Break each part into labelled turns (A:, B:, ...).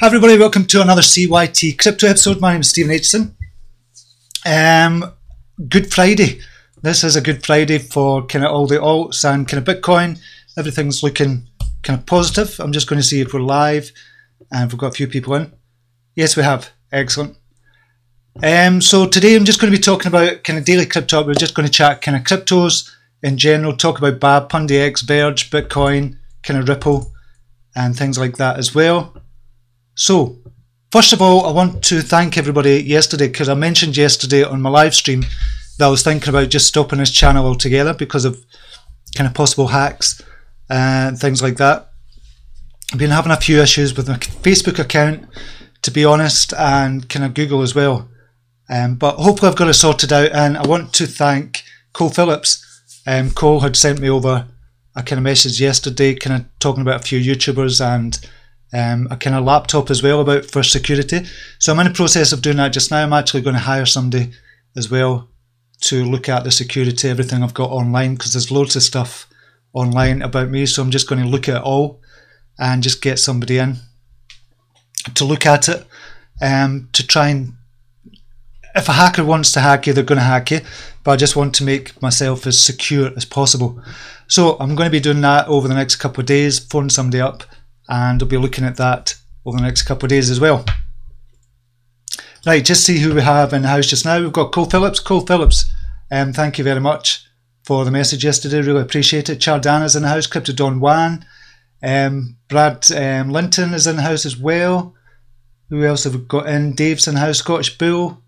A: Hi everybody, welcome to another CYT-Crypto episode. My name is Stephen Aitchison. Good Friday. This is a good Friday for kind of all the alts and kind of Bitcoin. Everything's looking kind of positive. I'm just going to see if we're live and if we've got a few people in. Yes, we have. Excellent. So today I'm just going to be talking about kind of daily crypto. We're just going to chat kind of cryptos in general, talk about Babb, Pundi, Verge, Bitcoin, kind of Ripple and things like that as well. So, first of all, I want to thank everybody yesterday because I mentioned yesterday on my live stream that I was thinking about just stopping this channel altogether because of kind of possible hacks and things like that. I've been having a few issues with my Facebook account, to be honest, and kind of Google as well. But hopefully I've got it sorted out, and I want to thank Cole Phillips. Cole had sent me over a kind of message yesterday kind of talking about a few YouTubers and a kind of laptop as well for security. So I'm in the process of doing that just now. I'm actually going to hire somebody as well to look at the security, everything I've got online, because there's loads of stuff online about me. So I'm just going to look at it all and just get somebody in to look at it, to try and, if a hacker wants to hack you, they're going to hack you, but I just want to make myself as secure as possible. So I'm going to be doing that over the next couple of days, phone somebody up, and I'll be looking at that over the next couple of days as well. Right, just see who we have in the house just now. We've got Cole Phillips. Cole Phillips, thank you very much for the message yesterday. Really appreciate it. Chardana's in the house. Crypto Don Juan. Brad Linton is in the house as well. Who else have we got in? Dave's in the house. Scottish Bull.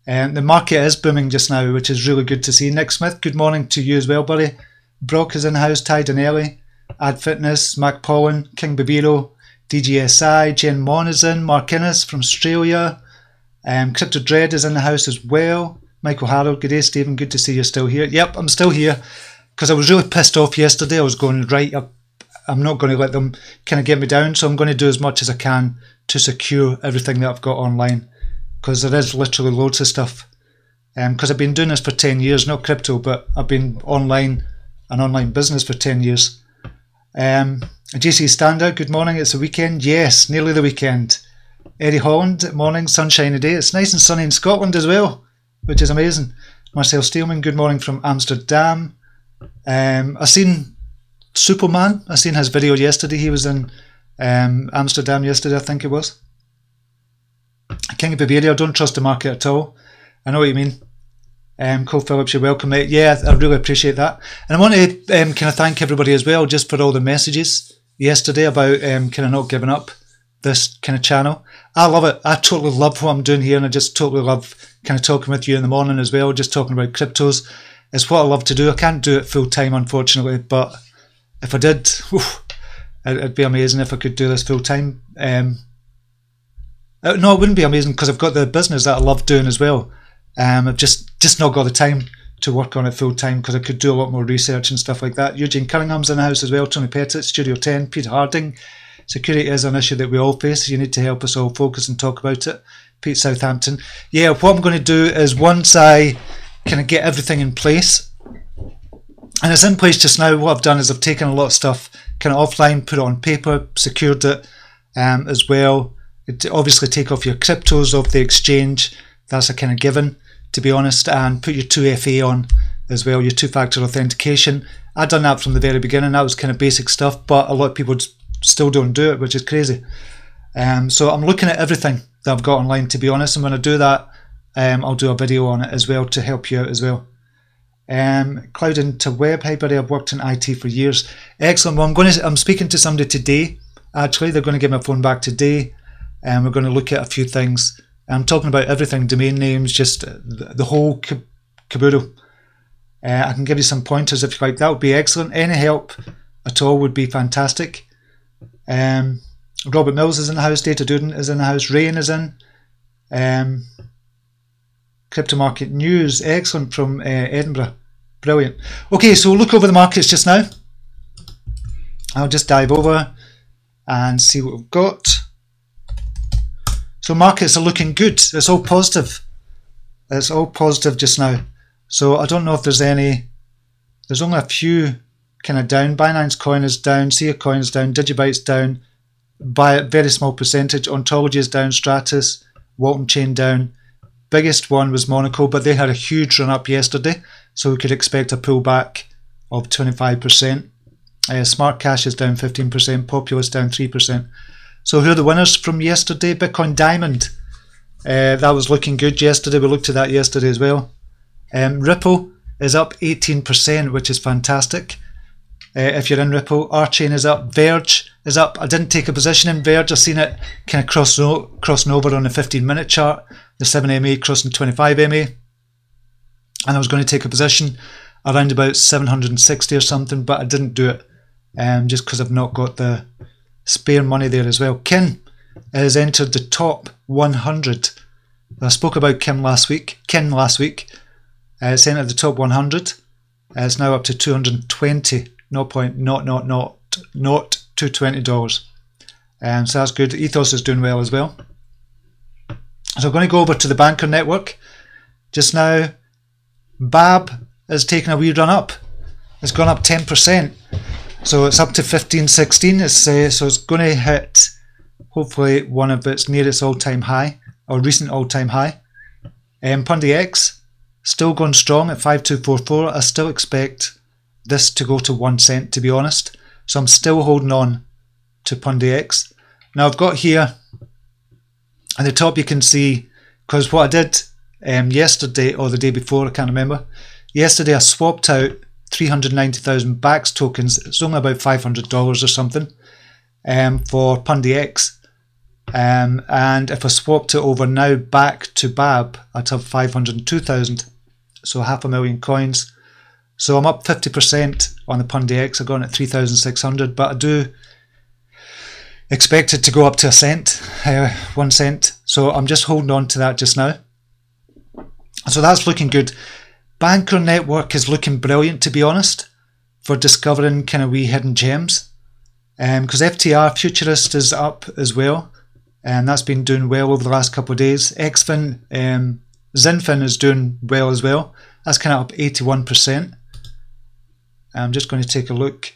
A: The market is booming just now, which is really good to see. Nick Smith, good morning to you as well, buddy. Brock is in the house. Ty Donnelly. Ad Fitness, Mac Pollen, King Babiro, DGSI, Jen Mon is in, Mark Innes from Australia, Crypto Dread is in the house as well. Michael Harold, good day Stephen, good to see you're still here. Yep, I'm still here because I was really pissed off yesterday. I was going, right, I'm not going to let them kind of get me down, so I'm going to do as much as I can to secure everything that I've got online, because there is literally loads of stuff. Because I've been doing this for 10 years, not crypto, but I've been an online business for 10 years. JC Standard, good morning, it's the weekend. Yes, nearly the weekend. Eddie Holland, morning, sunshiny day. It's nice and sunny in Scotland as well, which is amazing. Marcel Steelman, good morning from Amsterdam. I seen Superman, I seen his video yesterday. He was in Amsterdam yesterday, I think it was. King of Bavaria, don't trust the market at all. I know what you mean. Cole Phillips, you're welcome, mate. Yeah, I really appreciate that. And I want to kind of thank everybody as well, just for all the messages yesterday about kind of not giving up this kind of channel. I love it. I totally love what I'm doing here, and I just totally love kind of talking with you in the morning as well, just talking about cryptos. It's what I love to do. I can't do it full time, unfortunately, but if I did, it'd be amazing if I could do this full time. No, it wouldn't be amazing because I've got the business that I love doing as well. I've just not got the time to work on it full time because I could do a lot more research and stuff like that. Eugene Cunningham's in the house as well. Tony Pettit, Studio 10, Peter Harding. Security is an issue that we all face. You need to help us all focus and talk about it. Pete Southampton. Yeah, what I'm going to do is once I kind of get everything in place, and it's in place just now, what I've done is I've taken a lot of stuff kind of offline, put it on paper, secured it as well. Obviously take off your cryptos off the exchange. That's a kind of given, to be honest, and put your 2FA on as well, your two-factor authentication. I'd done that from the very beginning. That was kind of basic stuff, but a lot of people still don't do it, which is crazy. So I'm looking at everything that I've got online, to be honest, and when I do that, I'll do a video on it as well to help you out as well. Cloud into Web, hey buddy, I've worked in IT for years. Excellent. Well, I'm speaking to somebody today. Actually, they're going to get my phone back today, and we're going to look at a few things. I'm talking about everything, domain names, just the whole caboodle. I can give you some pointers if you like. That would be excellent. Any help at all would be fantastic. Robert Mills is in the house. Data Duden is in the house. Rain is in. Crypto Market News, excellent, from Edinburgh. Brilliant. Okay, so we'll look over the markets just now. I'll just dive over and see what we've got. So markets are looking good. It's all positive. It's all positive just now. So I don't know if there's only a few kind of down. Binance Coin is down, Sia Coin is down, Digibyte's down, by a very small percentage. Ontology is down, Stratus, Walton Chain down. Biggest one was Monaco, but they had a huge run up yesterday, so we could expect a pullback of 25%. Smart Cash is down 15%, Populous down 3%. So who are the winners from yesterday? Bitcoin Diamond. That was looking good yesterday. We looked at that yesterday as well. Ripple is up 18%, which is fantastic. If you're in Ripple, Archain is up. Verge is up. I didn't take a position in Verge. I've seen it kind of crossing over on the 15-minute chart. The 7MA crossing 25MA. And I was going to take a position around about 760 or something, but I didn't do it just because I've not got the spare money there as well. Kin has entered the top 100. I spoke about Kin last week. It's entered the top 100. It's now up to 220, not $220. So that's good. Ethos is doing well as well. So I'm going to go over to the banker network. Just now, Babb has taken a wee run up. It's gone up 10%. So it's up to 1516. So it's going to hit hopefully one of its near its all-time high or recent all-time high. Pundi X still going strong at 5244. I still expect this to go to 1 cent, to be honest. So I'm still holding on to Pundi X. Now I've got here at the top, you can see, because what I did yesterday or the day before, I can't remember. Yesterday I swapped out 390,000 BAX tokens. It's only about $500 or something for Pundi X. And if I swapped it over now back to Babb, I'd have 502,000. So 500,000 coins. So I'm up 50% on the Pundi X. I've gone at 3,600, but I do expect it to go up to 1 cent. So I'm just holding on to that just now. So that's looking good. Banker network is looking brilliant, to be honest, for discovering kind of wee hidden gems. Because FTR Futurist is up as well, and that's been doing well over the last couple of days. XFin, Zinfin is doing well as well. That's kind of up 81%. I'm just going to take a look.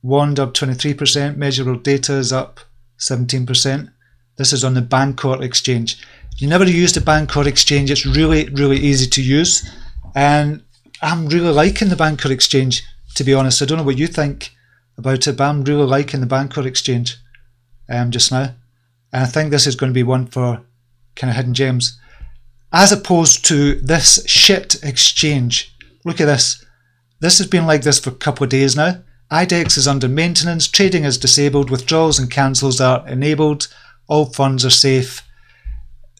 A: Wand up 23%. Measurable data is up 17%. This is on the Bancor exchange. You never use the Bancor exchange. It's really, really easy to use. And I'm really liking the Bancor exchange, to be honest. I don't know what you think about it, but I'm really liking the Bancor exchange just now. And I think this is going to be one for kind of hidden gems. As opposed to this shit exchange. Look at this. This has been like this for a couple of days now. IDEX is under maintenance. Trading is disabled. Withdrawals and cancels are enabled. All funds are safe.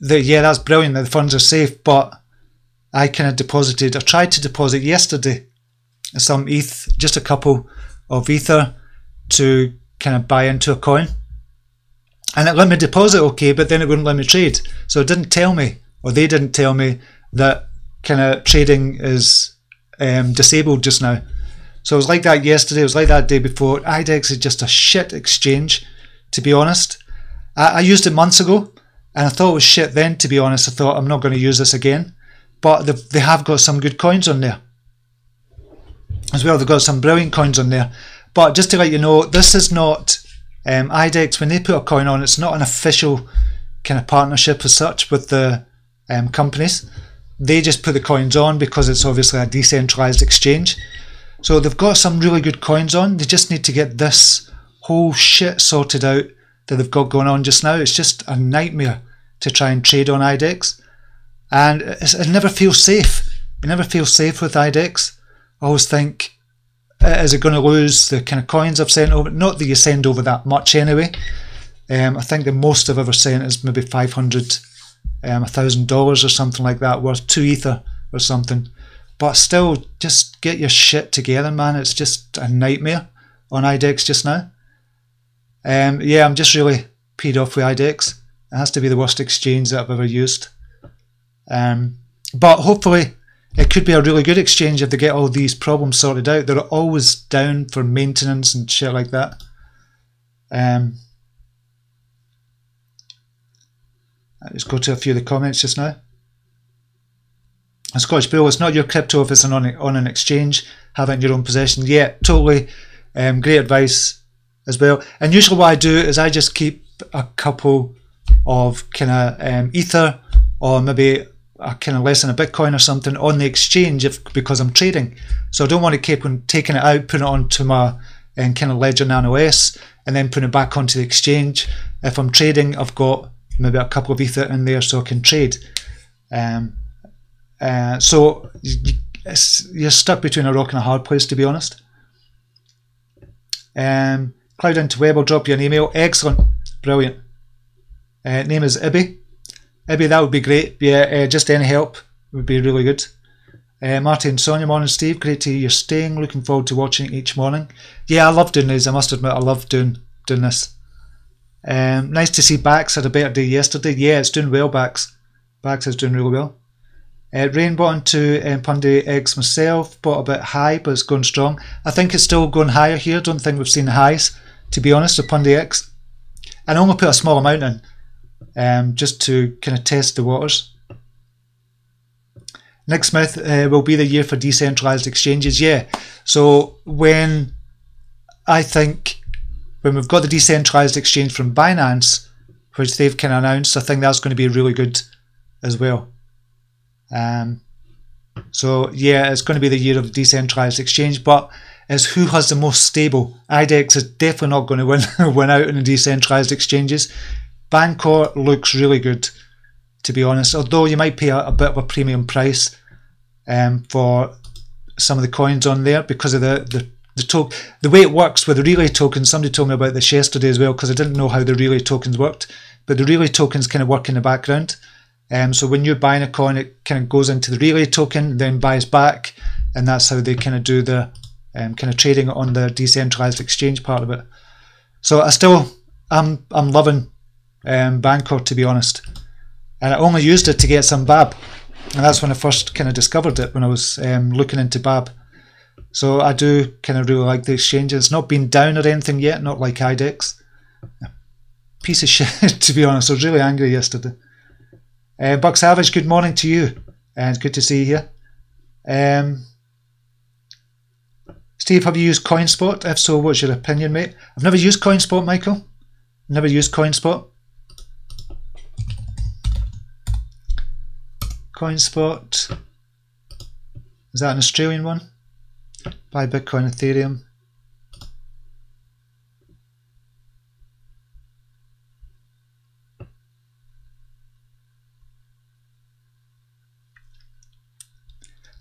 A: Yeah, that's brilliant that the funds are safe, but I kind of tried to deposit yesterday some ETH, just a couple of Ether to kind of buy into a coin. And it let me deposit okay, but then it wouldn't let me trade. So it didn't tell me, or they didn't tell me, that kind of trading is disabled just now. So it was like that yesterday, it was like that day before. IDEX is just a shit exchange, to be honest. I used it months ago, and I thought it was shit then, to be honest. I thought, I'm not going to use this again. But they have got some good coins on there as well. They've got some brilliant coins on there. But just to let you know, this is not IDEX. When they put a coin on, it's not an official kind of partnership as such with the companies. They just put the coins on because it's obviously a decentralized exchange. So they've got some really good coins on. They just need to get this whole shit sorted out that they've got going on just now. It's just a nightmare to try and trade on IDEX. And it never feels safe. You never feel safe with IDEX. I always think, is it going to lose the kind of coins I've sent over? Not that you send over that much anyway. I think the most I've ever sent is maybe $500, $1,000 or something like that, worth 2 Ether or something. But still, just get your shit together, man. It's just a nightmare on IDEX just now. Yeah, I'm just really peed off with IDEX. It has to be the worst exchange that I've ever used. But hopefully it could be a really good exchange if they get all these problems sorted out. They're always down for maintenance and shit like that. Let's go to a few of the comments just now. Scottish Bill, it's not your crypto if it's on an exchange. Have it in your own possession. Yeah, totally. Great advice as well. And usually what I do is I just keep a couple of kind of Ether, or maybe a kind of less than a Bitcoin or something on the exchange because I'm trading. So I don't want to keep on taking it out, putting it onto my kind of Ledger Nano S, and then putting it back onto the exchange. If I'm trading, I've got maybe a couple of Ether in there so I can trade. So you're stuck between a rock and a hard place, to be honest. Cloud into web, I'll drop you an email. Excellent, brilliant. Name is Ibby. Ibby, that would be great. Yeah, just any help would be really good. Martin, Sonia, morning Steve. Great to hear you're staying. Looking forward to watching it each morning. Yeah, I love doing these. I must admit, I love doing this. Nice to see Bax had a better day yesterday. Yeah, it's doing well, Bax. Bax is doing really well. Rain bought into Pundi X myself. Bought a bit high, but it's going strong. I think it's still going higher here. Don't think we've seen the highs, to be honest, with Pundi X. And I only put a small amount in, just to kind of test the waters. Nick Smith, will be the year for decentralized exchanges. Yeah, so when we've got the decentralized exchange from Binance, which they've kind of announced, I think that's going to be really good as well. So yeah, it's going to be the year of the decentralized exchange, but it's who has the most stable. IDEX is definitely not going to win out in the decentralized exchanges. Bancor looks really good, to be honest, although you might pay a bit of a premium price for some of the coins on there because of the way it works with the relay tokens. Somebody told me about this yesterday as well, because I didn't know how the relay tokens worked, but the relay tokens kind of work in the background. So when you're buying a coin, it kind of goes into the relay token, then buys back, and that's how they kind of do the kind of trading on the decentralized exchange part of it. So I'm loving Bancor, to be honest, and I only used it to get some Babb, and that's when I first kind of discovered it, when I was looking into Babb. So I do kind of really like the exchange. It's not been down or anything yet, not like IDEX. Piece of shit, to be honest. I was really angry yesterday. Buck Savage, good morning to you, and it's good to see you here. Steve, have you used CoinSpot? If so, what's your opinion, mate? I've never used CoinSpot, Michael. Never used CoinSpot. CoinSpot. Is that an Australian one? Buy Bitcoin, Ethereum.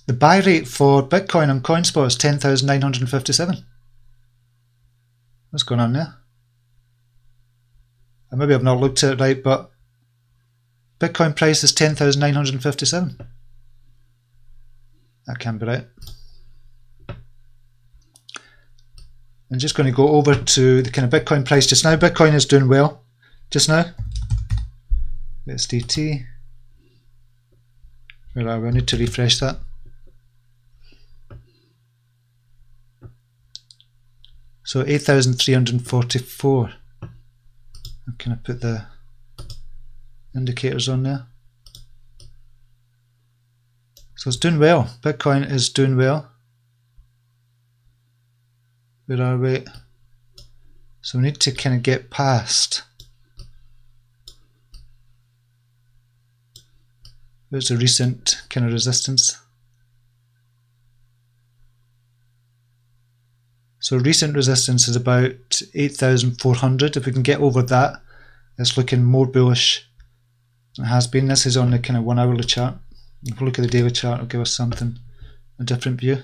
A: The buy rate for Bitcoin on CoinSpot is 10,957. What's going on there? Maybe I've not looked at it right, but Bitcoin price is 10,957. That can't be right. I'm just going to go over to the kind of Bitcoin price just now. Bitcoin is doing well just now. USDT. Where are we? I need to refresh that. So 8,344. I'm going to put the indicators on there. So it's doing well. Bitcoin is doing well. Where are we? So we need to kind of get past. Where's the recent kind of resistance? So recent resistance is about 8,400. If we can get over that, it's looking more bullish than it has been. This is on the kind of 1 hourly chart. If we look at the daily chart, it'll give us something, a different view.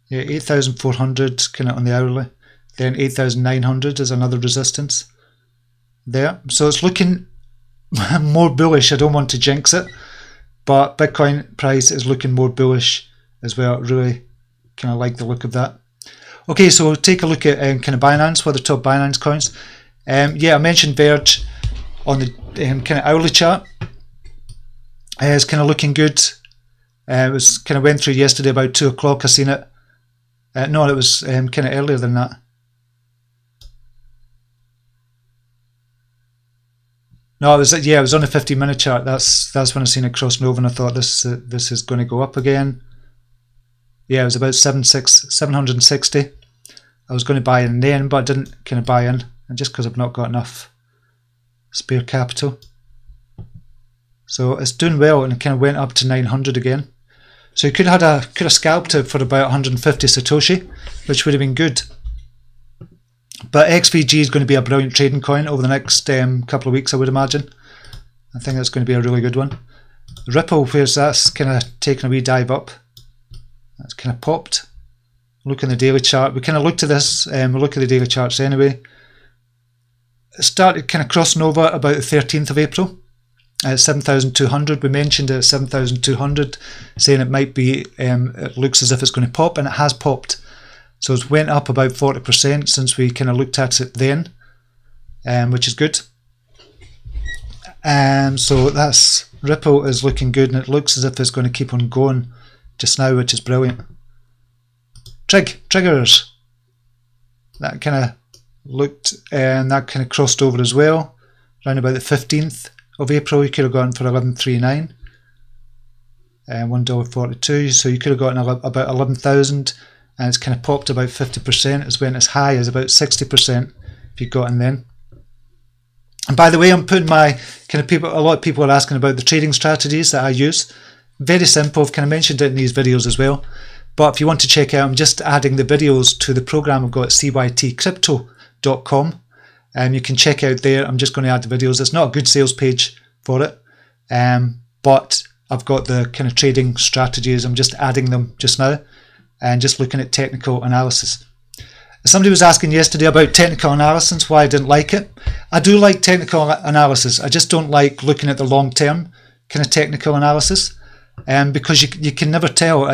A: Yeah, 8,400 kind of on the hourly. Then 8,900 is another resistance there. So it's looking more bullish. I don't want to jinx it, but Bitcoin price is looking more bullish as well. Really kind of like the look of that. Okay, so we'll take a look at kind of Binance, what are the top Binance coins. Yeah, I mentioned Verge on the kind of hourly chart. It's kind of looking good. It was kind of went through yesterday about 2 o'clock. I seen it. No, it was kind of earlier than that. No, it was on the 15-minute chart. That's when I seen it crossing over, and I thought this is going to go up again. Yeah, it was about 760. I was going to buy in then, but I didn't kind of buy in, and just because I've not got enough spare capital. So it's doing well, and it kind of went up to 900 again. So you could have scalped it for about 150 Satoshi, which would have been good. But XVG is going to be a brilliant trading coin over the next couple of weeks, I would imagine. I think that's going to be a really good one. Ripple, where's that's kind of taken a wee dive up. That's kind of popped. Look in the daily chart. We kind of looked at this. We'll look at the daily charts anyway. It started kind of crossing over about the 13th of April. At 7,200, we mentioned it at 7,200, saying it might be, it looks as if it's going to pop, and it has popped. So it's went up about 40% since we kind of looked at it then, which is good. So that's Ripple is looking good, and it looks as if it's going to keep on going just now, which is brilliant. Triggers, that kind of looked, and that kind of crossed over as well, around about the 15th. Of April, you could have gone for 11.39 and $1.42, so you could have gotten about 11,000, and it's kind of popped about 50%. It's went as high as about 60% if you got in then. And by the way, I'm putting my kind of people. A lot of people are asking about the trading strategies that I use. Very simple. I've kind of mentioned it in these videos as well. But if you want to check out, I'm just adding the videos to the program I've got at CYT-Crypto.com. You can check out there. I'm just going to add the videos. It's not a good sales page for it, but I've got the kind of trading strategies. I'm just adding them just now and just looking at technical analysis. Somebody was asking yesterday about technical analysis, why I didn't like it. I do like technical analysis. I just don't like looking at the long-term kind of technical analysis, because you can never tell.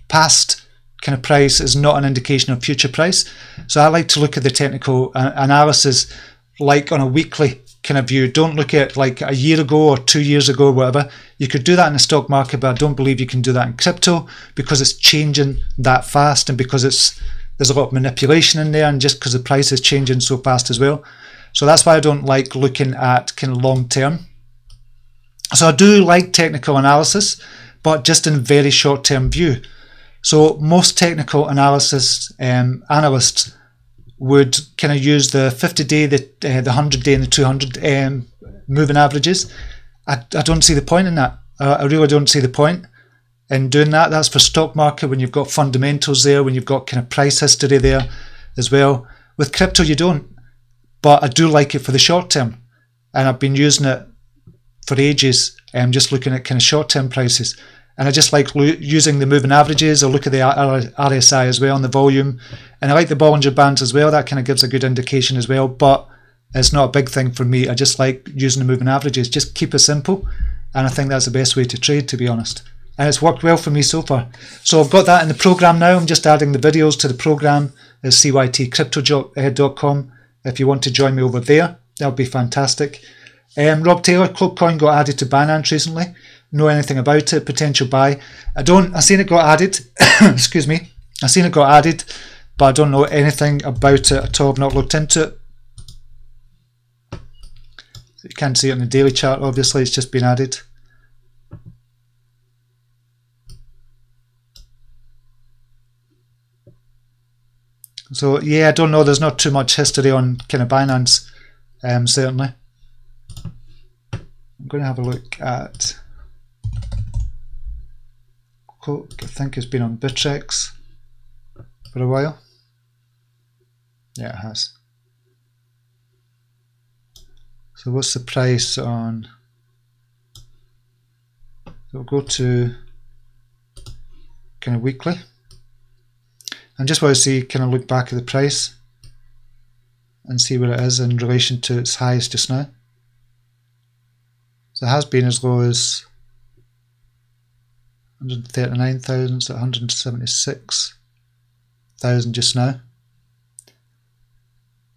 A: Past kind of price is not an indication of future price. So I like to look at the technical analysis like on a weekly kind of view. Don't look at like a year ago or 2 years ago or whatever. You could do that in the stock market, but I don't believe you can do that in crypto because it's changing that fast, and because there's a lot of manipulation in there, and just because the price is changing so fast as well. So that's why I don't like looking at kind of long term. So I do like technical analysis, but just in a very short term view. So most technical analysis analysts would kind of use the 50-day, the 100-day, and the 200 moving averages. I don't see the point in that. I really don't see the point in doing that. That's for stock market when you've got fundamentals there, when you've got kind of price history there as well. With crypto, you don't. But I do like it for the short term, and I've been using it for ages. Just looking at kind of short term prices. And I just like using the moving averages. I'll look at the RSI as well, and the volume. And I like the Bollinger Bands as well. That kind of gives a good indication as well. But it's not a big thing for me. I just like using the moving averages. Just keep it simple. And I think that's the best way to trade, to be honest. And it's worked well for me so far. So I've got that in the program now. I'm just adding the videos to the program at CYT-Crypto.com. If you want to join me over there, that would be fantastic. Rob Taylor, Cloakcoin got added to Binance recently. Know anything about it? Potential buy. I seen it got added. Excuse me. I seen it got added, but I don't know anything about it at all. I've not looked into it. You can't see it on the daily chart. Obviously, it's just been added. So yeah, I don't know. There's not too much history on kind of Binance. Certainly. I'm going to have a look at. I think it's been on Bittrex for a while. Yeah, it has. So what's the price on? So we'll go to kind of weekly. And just want to see, kind of look back at the price and see where it is in relation to its highest just now. So it has been as low as 139,000, so 176,000 just now.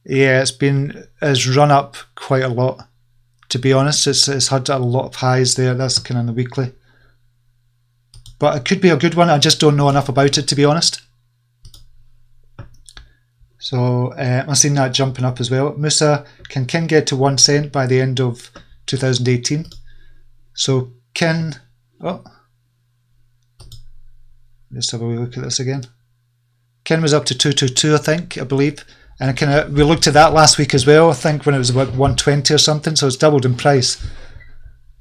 A: Yeah, it's run up quite a lot, to be honest. It's had a lot of highs there. That's kind of on the weekly, but it could be a good one. I just don't know enough about it, to be honest. So I've seen that jumping up as well. Musa, can Kin get to 1 cent by the end of 2018? So Kin, oh, Let's have a wee look at this again. Ken was up to 222, I believe. And we looked at that last week as well, I think, when it was about 120 or something, so it's doubled in price.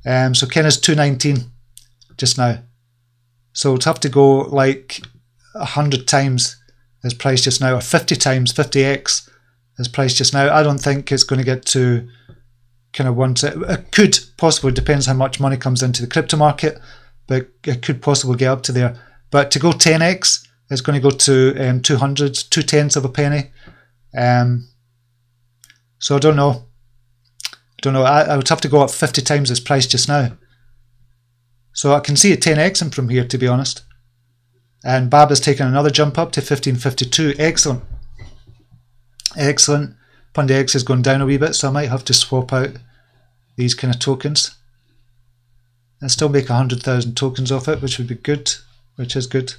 A: So Ken is 219 just now. So it's have to go like 100 times his price just now, or 50 times, 50x his price just now. I don't think it's going to get to kind of once. It could possibly, depends how much money comes into the crypto market, but it could possibly get up to there. But to go 10x, it's going to go to 200, 2/10 of a penny. So I don't know. I would have to go up 50 times its price just now. So I can see it 10xing from here, to be honest. And Babb has taken another jump up to 1552. Excellent. Excellent. Pundi X has gone down a wee bit, so I might have to swap out these kind of tokens and still make 100,000 tokens off it, which would be good, which is good.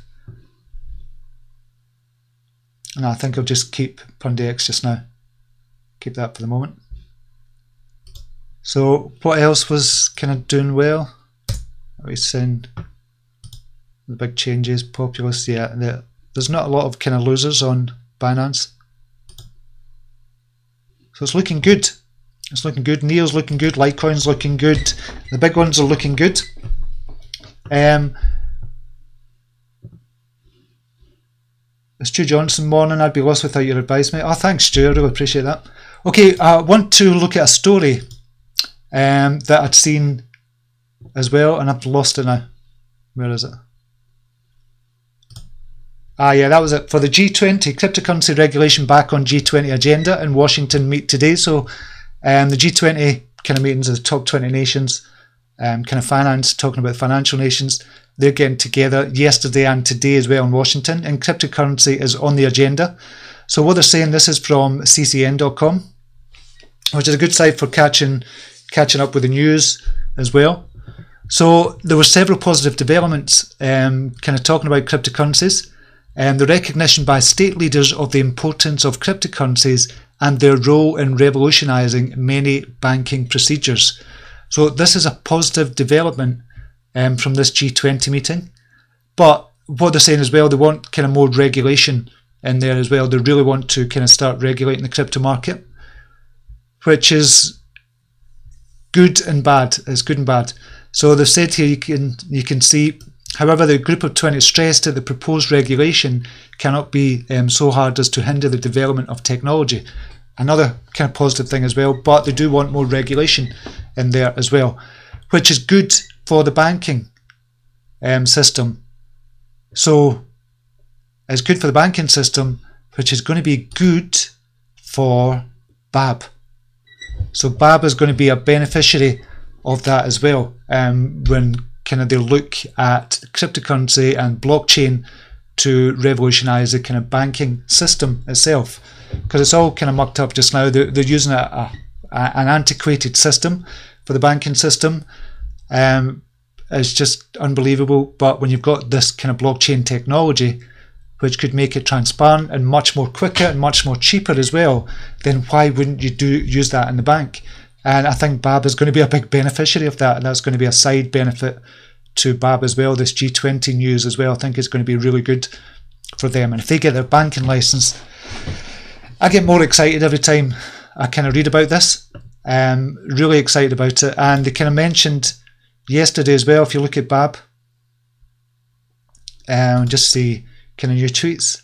A: And I think I'll just keep Pundi X just now. Keep that for the moment. So what else was kind of doing well? We've seen the big changes, Populous, yeah. There's not a lot of kind of losers on Binance. So it's looking good. It's looking good. Neo's looking good. Litecoin's looking good. The big ones are looking good. Stu Johnson, morning. I'd be lost without your advice, mate. Oh, thanks, Stu. I really appreciate that. Okay, I want to look at a story that I'd seen as well, and I've lost it now. Where is it? Ah, yeah, that was it. For the G20, cryptocurrency regulation back on G20 agenda in Washington meet today. So the G20 kind of meetings of the top 20 nations, kind of finance, talking about financial nations. They're getting together yesterday and today as well in Washington, and cryptocurrency is on the agenda. So what they're saying, this is from ccn.com, which is a good site for catching up with the news as well. So there were several positive developments kind of talking about cryptocurrencies, and the recognition by state leaders of the importance of cryptocurrencies and their role in revolutionising many banking procedures. So this is a positive development from this G20 meeting. But what they're saying as well, they want kind of more regulation in there as well. They really want to kind of start regulating the crypto market, which is good and bad. It's good and bad. So they've said here, you can see, however, the group of 20 stressed that the proposed regulation cannot be so hard as to hinder the development of technology. Another kind of positive thing as well, but they do want more regulation in there as well, which is good for the banking system. So it's good for the banking system, which is going to be good for Babb. So Babb is going to be a beneficiary of that as well, when kind of they look at cryptocurrency and blockchain to revolutionise the kind of banking system itself, because it's all kind of mucked up just now. They're using an antiquated system for the banking system. It's just unbelievable. But when you've got this kind of blockchain technology, which could make it transparent and much more quicker and much more cheaper as well, then why wouldn't you use that in the bank? And I think Babb is going to be a big beneficiary of that, and that's going to be a side benefit to Babb as well. This G20 news as well, I think it's going to be really good for them. And if they get their banking license, I get more excited every time I kind of read about this. Really excited about it. And they kind of mentioned yesterday as well, if you look at Babb, just see kind of new tweets.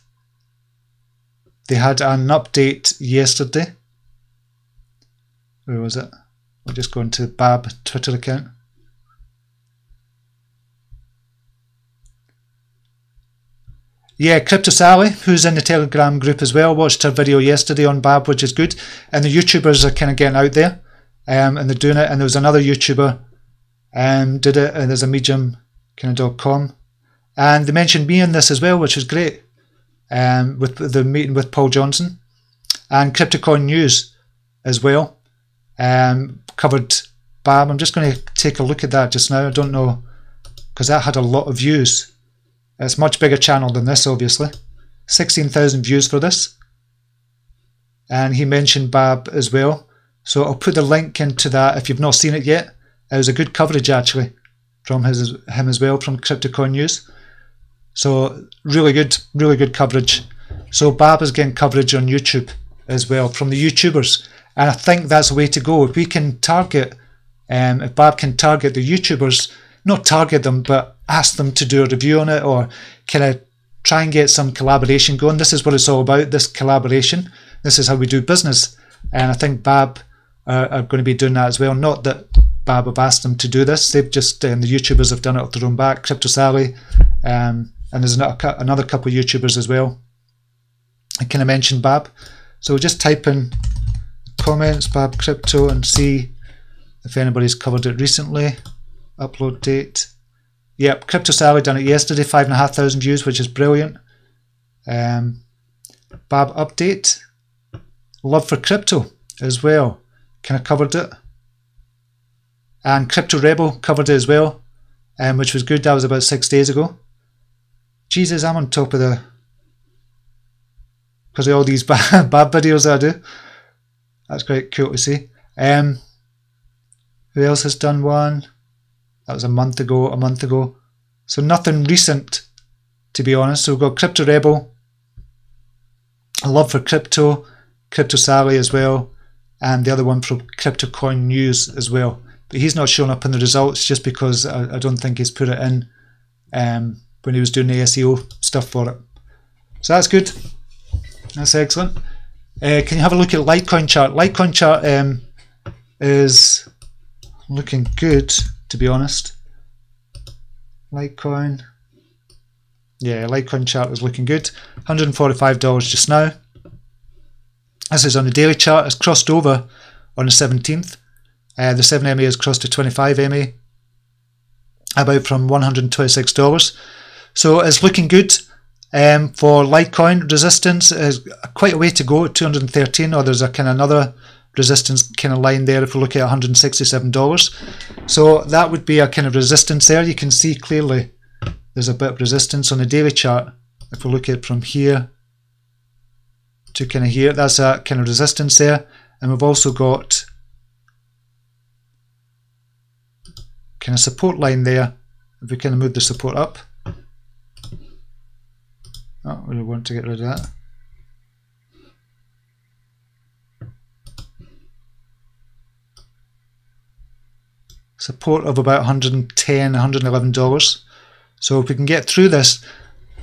A: They had an update yesterday. Where was it? We'll just go into the Babb Twitter account. Yeah, Crypto Sally, who's in the Telegram group as well, watched her video yesterday on Babb, which is good. And the YouTubers are kind of getting out there, and they're doing it. And there was another YouTuber did it, and there's a Medium kind of .com, and they mentioned me in this as well, which is great. With the meeting with Paul Johnson and CryptoCoin News as well, covered Babb. I'm just going to take a look at that just now. I don't know, because that had a lot of views. It's a much bigger channel than this, obviously. 16,000 views for this. And he mentioned Babb as well. So I'll put the link into that if you've not seen it yet. It was a good coverage actually from him as well, from CryptoCoin News. So really good coverage. So Babb is getting coverage on YouTube as well from the YouTubers, and I think that's the way to go. If we can target, if Babb can target the YouTubers, not target them, but ask them to do a review on it, or kind of try and get some collaboration going. This is what it's all about, this collaboration. This is how we do business, and I think Babb are going to be doing that as well. Not that Babb have asked them to do this, they've just, the YouTubers have done it off their own back. Crypto Sally, and there's another couple of YouTubers as well. I kind of mentioned Babb, so we'll just type in comments Babb Crypto and see if anybody's covered it recently. Upload date. Yep, Crypto Sally done it yesterday, 5,500 views, which is brilliant. Babb update. Love for Crypto as well, kind of covered it. And Crypto Rebel covered it as well, which was good. That was about 6 days ago. Jesus, I'm on top of the, because of all these Babb videos that I do. That's quite cool to see. Who else has done one? That was a month ago. So nothing recent, to be honest. So we've got Crypto Rebel, Love for Crypto, Crypto Sally as well, and the other one from Crypto Coin News as well. But he's not showing up in the results just because I don't think he's put it in when he was doing the SEO stuff for it. So that's good. That's excellent. Can you have a look at Litecoin chart? Litecoin chart is looking good, to be honest. Litecoin. Yeah, Litecoin chart is looking good. $145 just now. This is on the daily chart. It's crossed over on the 17th. The 7 MA has crossed to 25 MA. About from $126. So it's looking good. For Litecoin, resistance is quite a way to go at 213, or there's a kind of another resistance kind of line there if we look at $167. So that would be a kind of resistance there. You can see clearly there's a bit of resistance on the daily chart. If we look at it from here to kind of here, that's a kind of resistance there. And we've also got kind of support line there. If we kind of move the support up. Oh, we want to get rid of that. Support of about $110, $111. So if we can get through this,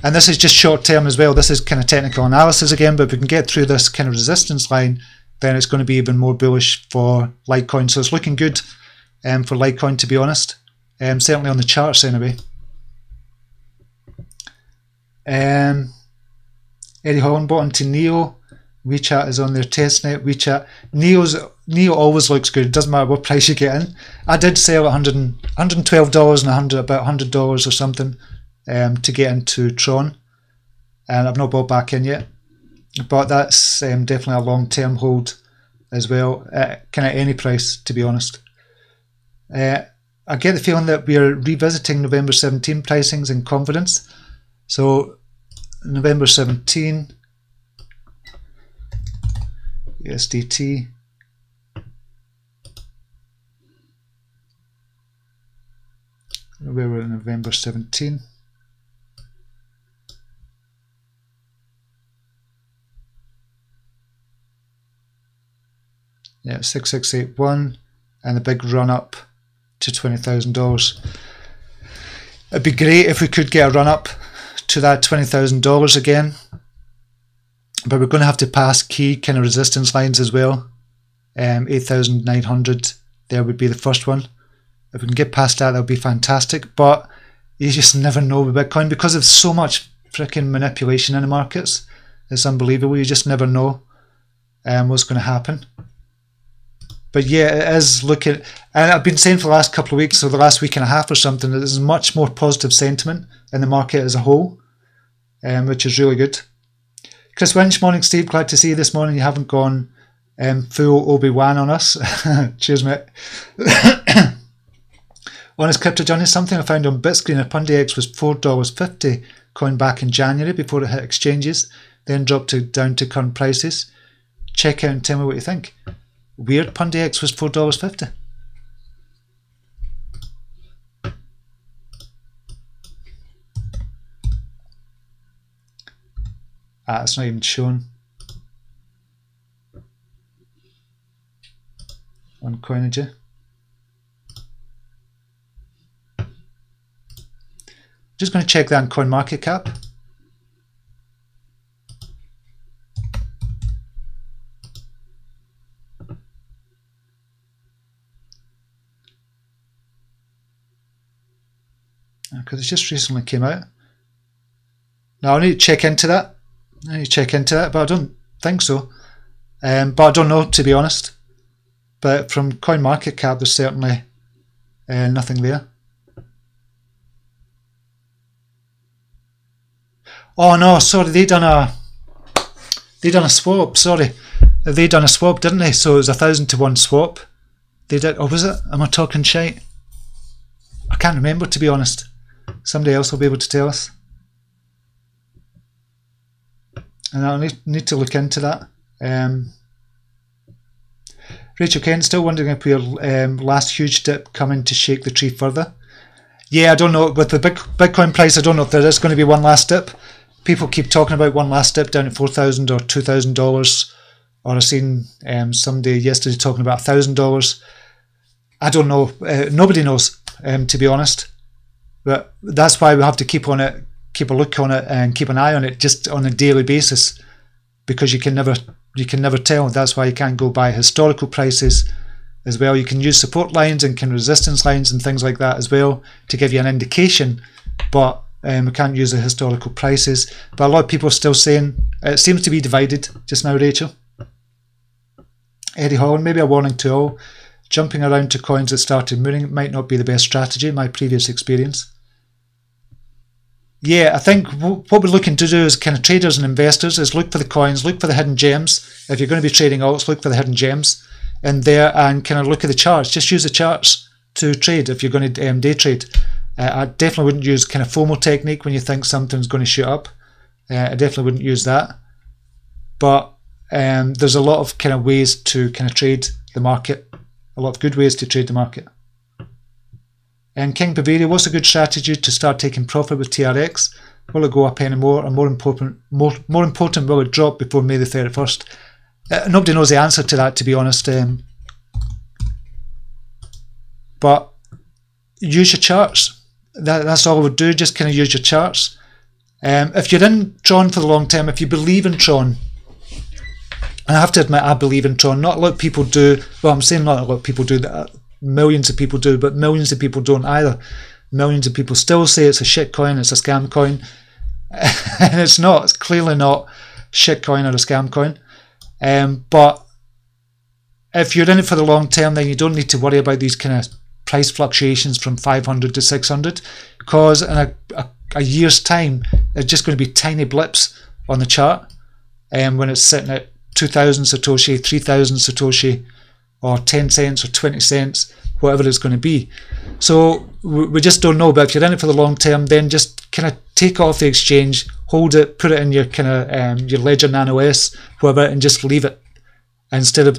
A: and this is just short term as well, this is kind of technical analysis again, but if we can get through this kind of resistance line, then it's going to be even more bullish for Litecoin. So it's looking good for Litecoin, to be honest. Certainly on the charts anyway. Eddie Holland bought into Neo. WeChat is on their testnet. WeChat. Neo always looks good. It doesn't matter what price you get in. I did sell $112 and about $100 or something to get into Tron, and I've not bought back in yet. But that's definitely a long-term hold as well. Kind of any price, to be honest. I get the feeling that we are revisiting November 17 pricings in confidence. So November 17 USDT. We were in November 17. Yeah, 6681, and the big run up to $20,000. It'd be great if we could get a run up to that $20,000 again, but we're going to have to pass key kind of resistance lines as well. 8,900 there would be the first one. If we can get past that, that would be fantastic, but you just never know with Bitcoin because there's so much freaking manipulation in the markets. It's unbelievable. You just never know what's going to happen. But yeah, it is looking, and I've been saying for the last couple of weeks, or the last week and a half or something, that there's much more positive sentiment in the market as a whole, which is really good. Chris Winch, morning Steve, glad to see you this morning. You haven't gone full Obi-Wan on us. Cheers, mate. Honest Crypto Johnny, something I found on Bitscreen, a Pundi X was $4.50 coin back in January before it hit exchanges, then dropped down to current prices. Check out and tell me what you think. Weird, Pundi X was $4.50. It's not even shown. On Coinigy. Just going to check that on CoinMarketCap. Because it just recently came out. Now I need to check into that. But I don't think so. But I don't know, to be honest. But from CoinMarketCap, there's certainly nothing there. Oh no, sorry, they done a swap. Sorry, they done a swap, didn't they? So it was 1,000 to 1 swap. They did. Or was it? Am I talking shite? I can't remember, to be honest. Somebody else will be able to tell us. And I'll need to look into that. Rachel Kent, still wondering if we're last huge dip coming to shake the tree further. Yeah, I don't know. With the Bitcoin price, I don't know if there is going to be one last dip. People keep talking about one last dip down at $4,000 or $2,000. Or I've seen somebody yesterday talking about $1,000. I don't know. Nobody knows, to be honest. But that's why we have to keep on it, keep a look on it, and keep an eye on it just on a daily basis, because you can never tell. That's why you can't go by historical prices as well. You can use support lines and resistance lines and things like that as well to give you an indication, but we can't use the historical prices. But a lot of people are still saying it seems to be divided just now, Rachel. Eddie Holland, maybe a warning to all. Jumping around to coins that started mooning might not be the best strategy, in my previous experience. Yeah, I think what we're looking to do as kind of traders and investors is look for the coins, look for the hidden gems. If you're going to be trading alts, look for the hidden gems in there and kind of look at the charts. Just use the charts to trade if you're going to day trade. I definitely wouldn't use kind of FOMO technique when you think something's going to shoot up. I definitely wouldn't use that. But there's a lot of kind of ways to kind of trade the market. A lot of good ways to trade the market. And King Bavaria, what's a good strategy to start taking profit with TRX? Will it go up anymore? And more important, will it drop before May the 31st? Nobody knows the answer to that, to be honest. But use your charts. That's all I would do. Just kind of use your charts. If you're in Tron for the long term, if you believe in Tron, and I have to admit I believe in Tron. Not a lot of people do. Well, I'm saying not a lot of people do that. Millions of people do, but millions of people don't either. Millions of people still say it's a shit coin, it's a scam coin. And it's not. It's clearly not shit coin or a scam coin. But if you're in it for the long term, then you don't need to worry about these kind of price fluctuations from 500 to 600, because in a year's time, there's just going to be tiny blips on the chart. When it's sitting at 2,000 Satoshi, 3,000 Satoshi, or 10 cents or 20 cents, whatever it's going to be. So we just don't know. But if you're in it for the long term, then just kind of take off the exchange, hold it, put it in your kind of your Ledger Nano S, whatever, and just leave it instead of.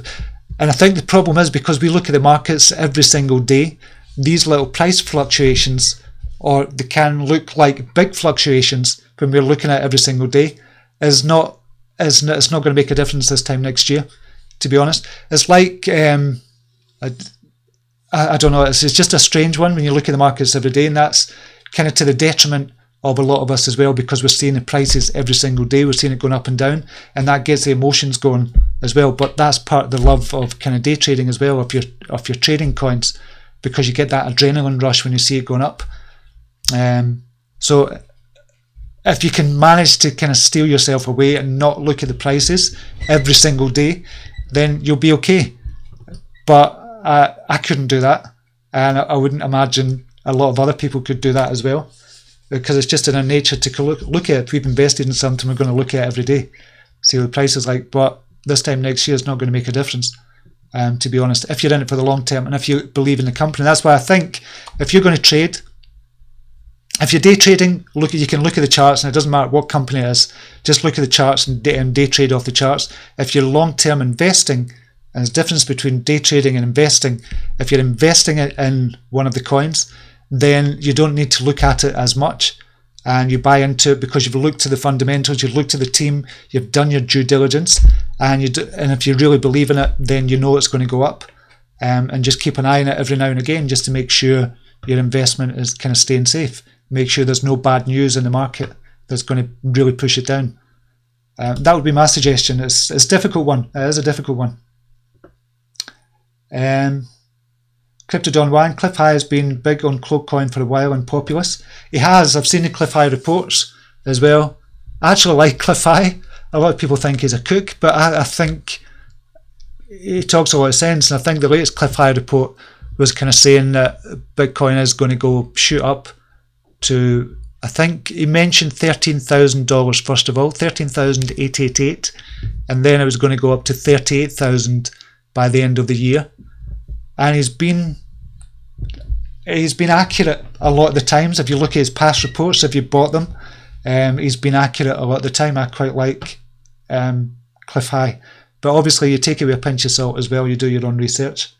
A: And I think the problem is because we look at the markets every single day, these little price fluctuations, or they can look like big fluctuations when we're looking at every single day, it's not going to make a difference this time next year. To be honest, it's like I don't know. It's just a strange one when you look at the markets every day, and that's kind of to the detriment of a lot of us as well, because we're seeing the prices every single day. We're seeing it going up and down, and that gets the emotions going as well. But that's part of the love of kind of day trading as well, of your trading coins, because you get that adrenaline rush when you see it going up. So if you can manage to kind of steal yourself away and not look at the prices every single day, then you'll be okay. But I couldn't do that, and I wouldn't imagine a lot of other people could do that as well, because it's just in our nature to look at it. If we've invested in something, we're going to look at it every day, see what the price is like. But this time next year is not going to make a difference, to be honest, if you're in it for the long term and if you believe in the company. That's why I think if you're going to trade, if you're day trading, you can look at the charts, and it doesn't matter what company it is. Just look at the charts and day trade off the charts. If you're long-term investing, and there's a difference between day trading and investing. If you're investing in one of the coins, then you don't need to look at it as much and you buy into it because you've looked to the fundamentals, you've looked to the team, you've done your due diligence, and if you really believe in it, then you know it's going to go up, and just keep an eye on it every now and again just to make sure your investment is kind of staying safe. Make sure there's no bad news in the market that's going to really push it down. That would be my suggestion. It's a difficult one. It is a difficult one. Crypto Don Juan, Cliff High has been big on Cloakcoin for a while and Populous. He has. I've seen the Cliff High reports as well. I actually like Cliff High. A lot of people think he's a kook, but I think he talks a lot of sense, and I think the latest Cliff High report was kind of saying that Bitcoin is going to go shoot up to, I think he mentioned $13,000 first of all, 13,888, and then it was going to go up to 38,000 by the end of the year. And he's been accurate a lot of the times. If you look at his past reports, if you bought them, he's been accurate a lot of the time. I quite like Cliff High, but obviously you take it with a pinch of salt as well. You do your own research.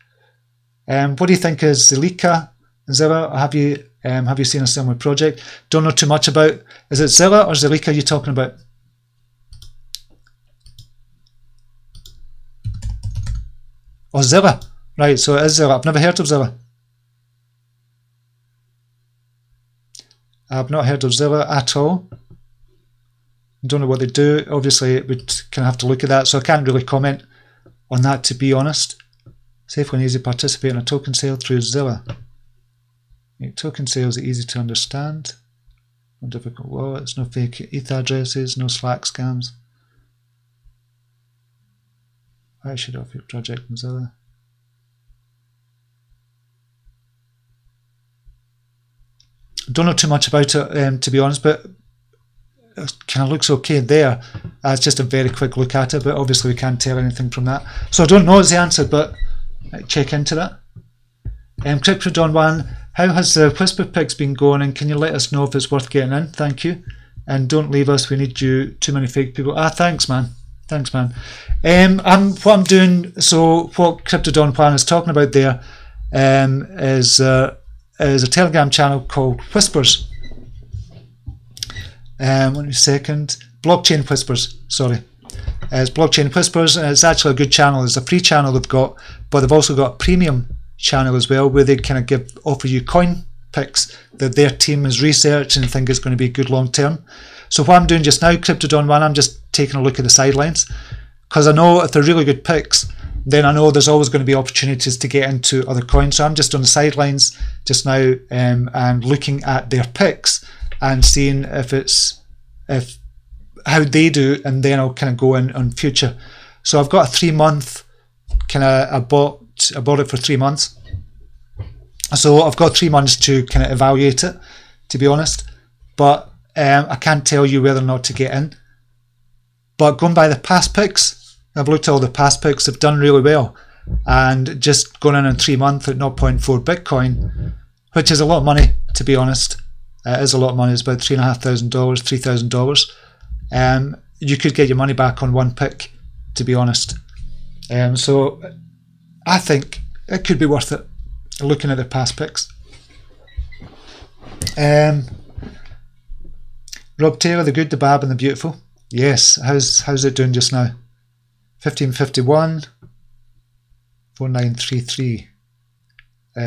A: What do you think of Zilliqa? Zilla? Have you seen a similar project? Don't know too much about. Is it Zilla or Zilliqa you're talking about? Oh, Zilla. Right, so it is Zilla. I've never heard of Zilla. I've not heard of Zilla at all. Don't know what they do. Obviously, we'd kind of have to look at that, so I can't really comment on that, to be honest. Safe and easy participate in a token sale through Zilla. Token sales are easy to understand. No difficult wallets, no fake ETH addresses, no Slack scams. Why should I offer your project in Zilla? Don't know too much about it, to be honest, but it kind of looks okay there. It's just a very quick look at it, but obviously we can't tell anything from that. So I don't know is the answer, but check into that. Crypto Don Juan, how has the Whisper Picks been going, and can you let us know if it's worth getting in? Thank you. And don't leave us, we need you, too many fake people. Thanks man. Thanks man. What I'm doing, so what Crypto Don Juan is talking about there is a Telegram channel called Whispers. 1 second. Blockchain Whispers, sorry. It's Blockchain Whispers, and it's actually a good channel. It's a free channel they've got, but they've also got a premium channel as well, where they kind of offer you coin picks that their team has researched and think is going to be good long term. So what I'm doing just now, Crypto Don Juan, I'm just taking a look at the sidelines, because I know if they're really good picks, then I know there's always going to be opportunities to get into other coins. So I'm just on the sidelines just now, and looking at their picks and seeing if how they do, and then I'll kind of go in on future. So I've got a 3 month kind of, I bought it for 3 months. So I've got 3 months to kind of evaluate it, to be honest. But I can't tell you whether or not to get in. But going by the past picks, I've looked at all the past picks, they've done really well. And just going in 3 months at 0.4 Bitcoin, which is a lot of money, to be honest. It is a lot of money. It's about $3,500, $3,000. You could get your money back on one pick, to be honest. So I think it could be worth it, looking at the past picks. Rob Taylor, the good, the Babb, and the beautiful. Yes, how's it doing just now? 1551, 4933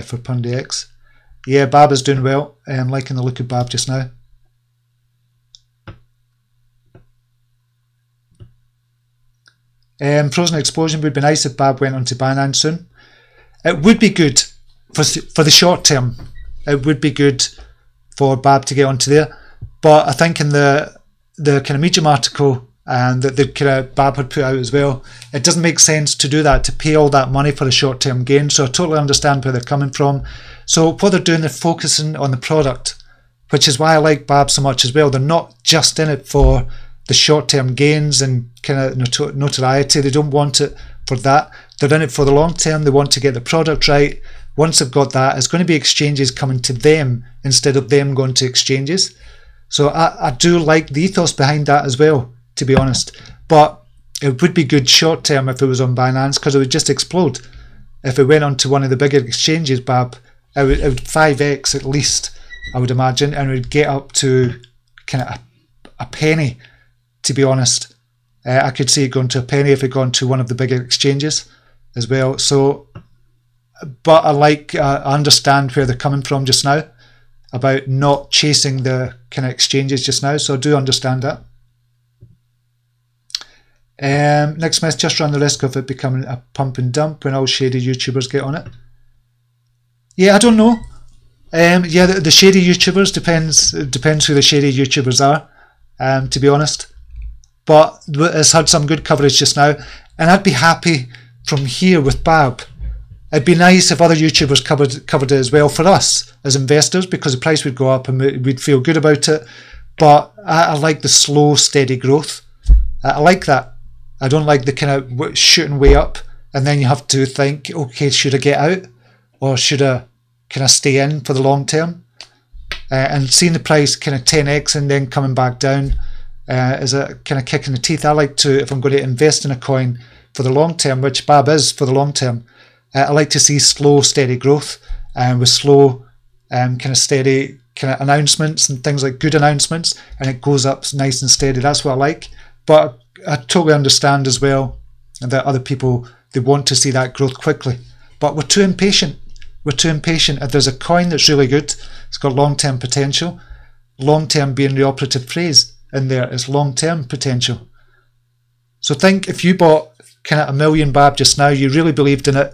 A: for Pundi X. Yeah, Babb is doing well. I'm liking the look of Babb just now. Frozen Explosion would be nice if Babb went onto Binance soon. It would be good for the short term. It would be good for Babb to get onto there. But I think in the kind of Medium article and that the kind of Babb had put out as well, it doesn't make sense to do that, to pay all that money for a short term gain. So I totally understand where they're coming from. So what they're doing, they're focusing on the product, which is why I like Babb so much as well. They're not just in it for the short-term gains and kind of notoriety. They don't want it for that. They're in it for the long term. They want to get the product right. Once they've got that, it's going to be exchanges coming to them instead of them going to exchanges. So I do like the ethos behind that as well, to be honest. But it would be good short-term if it was on Binance, because it would just explode. If it went on to one of the bigger exchanges, Babb, it would 5x at least, I would imagine, and it would get up to kind of a penny, to be honest. I could see it going to a penny if it gone to one of the bigger exchanges as well. So, but I understand where they're coming from just now about not chasing the kind of exchanges just now. So I do understand that. Next message, just run the risk of it becoming a pump and dump when all shady YouTubers get on it. Yeah, I don't know. Yeah, the shady YouTubers depends who the shady YouTubers are, to be honest. But it's had some good coverage just now, and I'd be happy from here with Babb. It'd be nice if other YouTubers covered it as well for us as investors, because the price would go up and we'd feel good about it. But I like the slow, steady growth. I like that. I don't like the kind of shooting way up and then you have to think, okay, should I get out or should I kind of stay in for the long term? And seeing the price kind of 10x and then coming back down is a kind of kick in the teeth. I like to, if I'm going to invest in a coin for the long term, which Babb is for the long term, I like to see slow, steady growth with slow, kind of steady kind of announcements and things like good announcements, and it goes up nice and steady. That's what I like. But I totally understand as well that other people, they want to see that growth quickly. But we're too impatient. We're too impatient. If there's a coin that's really good, it's got long-term potential. Long-term being the operative phrase in there is long-term potential. So think if you bought kind of $1 million Babb just now, you really believed in it.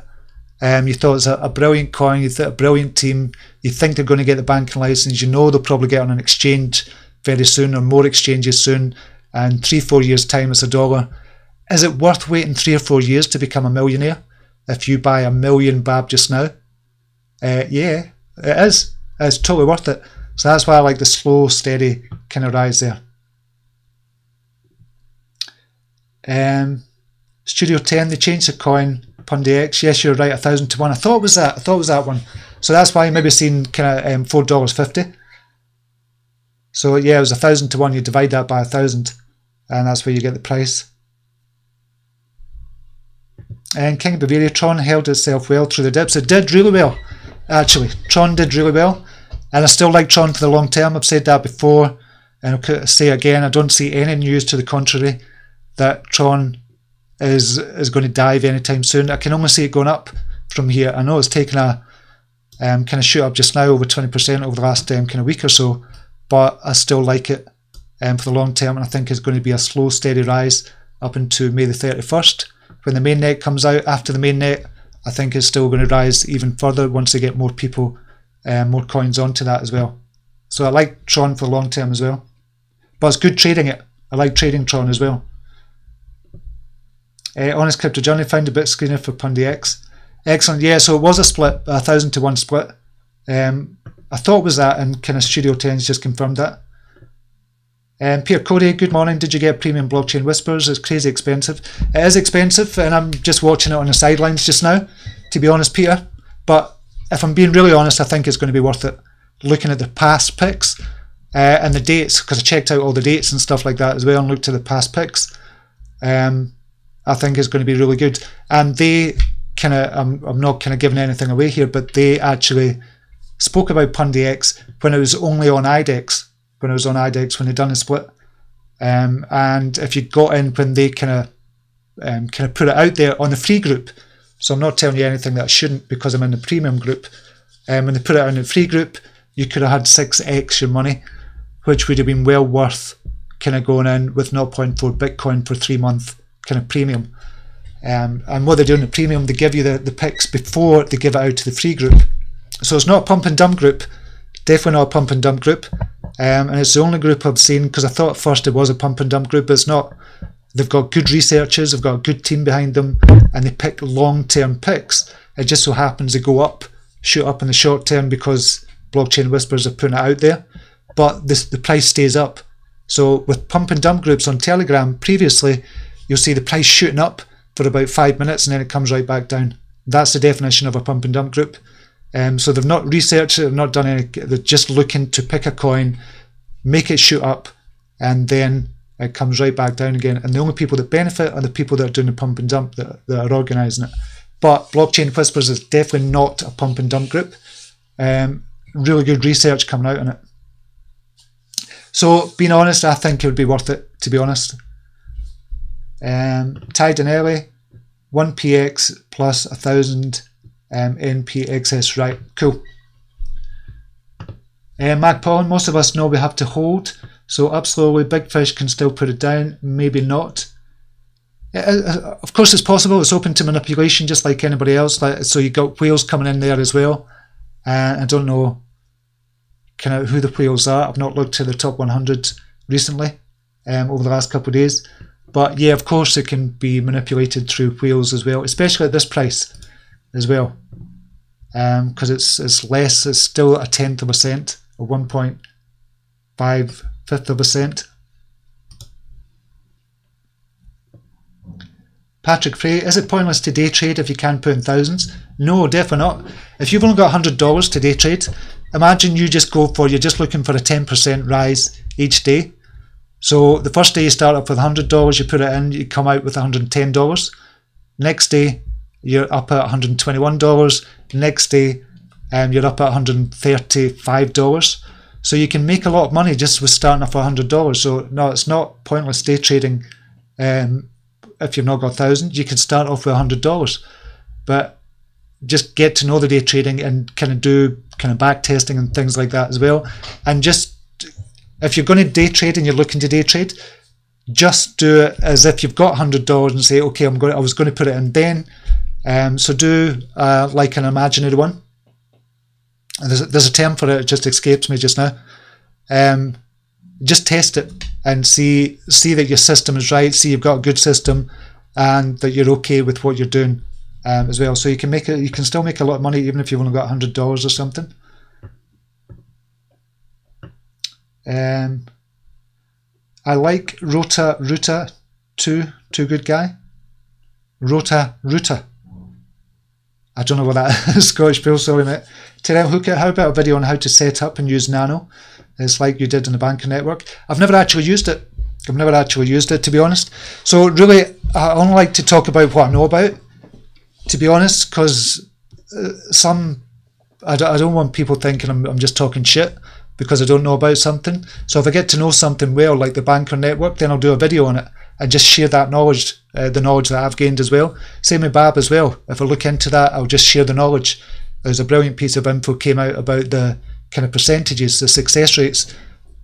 A: You thought it was a brilliant coin, you thought a brilliant team, you think they're going to get the banking license, you know they'll probably get on an exchange very soon or more exchanges soon, and 3-4 years time it's $1. Is it worth waiting 3 or 4 years to become a millionaire if you buy $1 million Babb just now? Yeah, it is. It's totally worth it. So that's why I like the slow, steady kind of rise there. Studio 10, they changed the coin. Pundi X, yes, you're right, 1,000 to 1. I thought it was that. I thought it was that one. So that's why you maybe seen kind of $4.50. So yeah, it was 1,000 to 1. You divide that by 1,000, and that's where you get the price. And King of Bavaria, Tron held itself well through the dips. It did really well, actually. Tron did really well, and I still like Tron for the long term. I've said that before, and I'll say again. I don't see any news to the contrary that Tron is going to dive anytime soon. I can almost see it going up from here. I know it's taken a kind of shoot up just now, over 20% over the last kind of week or so, but I still like it for the long term, and I think it's going to be a slow, steady rise up into May the 31st. When the mainnet comes out, after the mainnet, I think it's still going to rise even further once they get more people, more coins onto that as well. So I like Tron for the long term as well. But it's good trading it. I like trading Tron as well. Honest Crypto Journey found a bit screener for Pundi X. Excellent. Yeah, so it was a split, a 1,000 to 1 split. I thought it was that, and kind of Studio 10's just confirmed that. Peter Cody, good morning. Did you get Premium Blockchain Whispers? It's crazy expensive. It is expensive, and I'm just watching it on the sidelines just now, to be honest, Peter. But if I'm being really honest, I think it's going to be worth it. Looking at the past picks and the dates, because I checked out all the dates and stuff like that as well and looked at the past picks. I think it's going to be really good. And they kind of, I'm not kind of giving anything away here, but they actually spoke about Pundi X when it was only on IDEX, when they done a split. And if you got in when they kind of put it out there on the free group, so I'm not telling you anything that I shouldn't because I'm in the premium group. When they put it out in the free group, you could have had 6x your money, which would have been well worth kind of going in with 0.4 Bitcoin for 3 month kind of premium. And what they do in the premium, they give you the picks before they give it out to the free group. So it's not a pump and dump group, definitely not a pump and dump group. And it's the only group I've seen, because I thought at first it was a pump and dump group, but it's not. They've got good researchers, they've got a good team behind them, and they pick long-term picks. It just so happens they go up, shoot up in the short term because Blockchain Whispers are putting it out there, but the price stays up. So with pump and dump groups on Telegram previously, you'll see the price shooting up for about 5 minutes and then it comes right back down. That's the definition of a pump and dump group. So they've not researched it, they've not done any, they're just looking to pick a coin, make it shoot up, and then it comes right back down again. And the only people that benefit are the people that are doing the pump and dump, that are organising it. But Blockchain Whispers is definitely not a pump and dump group. Really good research coming out on it. So being honest, I think it would be worth it, to be honest. Tied in early, 1px plus 1000 NP excess, right, cool. Magpie, most of us know we have to hold, so up slowly. Big fish can still put it down, maybe not. Of course it's possible, it's open to manipulation just like anybody else. So you got whales coming in there as well. I don't know kind of who the whales are. I've not looked to the top 100 recently over the last couple of days. But yeah, of course it can be manipulated through whales as well, especially at this price as well. Because it's less, it's still 0.1%, or 1.5%. Patrick Frey, is it pointless to day trade if you can put in thousands? No, definitely not. If you've only got $100 to day trade, imagine you just go for, you're just looking for a 10% rise each day. So the first day you start up with $100, you put it in, you come out with $110. Next day, you're up at $121. Next day, you're up at $135. So you can make a lot of money just with starting off $100. So no, it's not pointless day trading. If you've not got 1,000, you can start off with $100. But just get to know the day trading and kind of do kind of back testing and things like that as well. And just, if you're going to day trade and you're looking to day trade, just do it as if you've got $100 and say, okay, I was going to put it in then. So do like an imaginary one. And there's a term for it, it just escapes me just now. Just test it and see that your system is right, see you've got a good system and that you're okay with what you're doing as well. So you can still make a lot of money even if you've only got $100 or something. I like Ruta 2 good guy. Ruta. I don't know what that is. Scottish Bill, sorry mate. Terrell Hooker, how about a video on how to set up and use Nano? It's like you did in the banking network. I've never actually used it. To be honest. So really, I only like to talk about what I know about, to be honest, because I don't want people thinking I'm just talking shit because I don't know about something. So if I get to know something well, like the banker network, then I'll do a video on it and just share that knowledge, the knowledge that I've gained as well. Same with Babb as well. If I look into that, I'll just share the knowledge. There's a brilliant piece of info came out about the kind of percentages, the success rates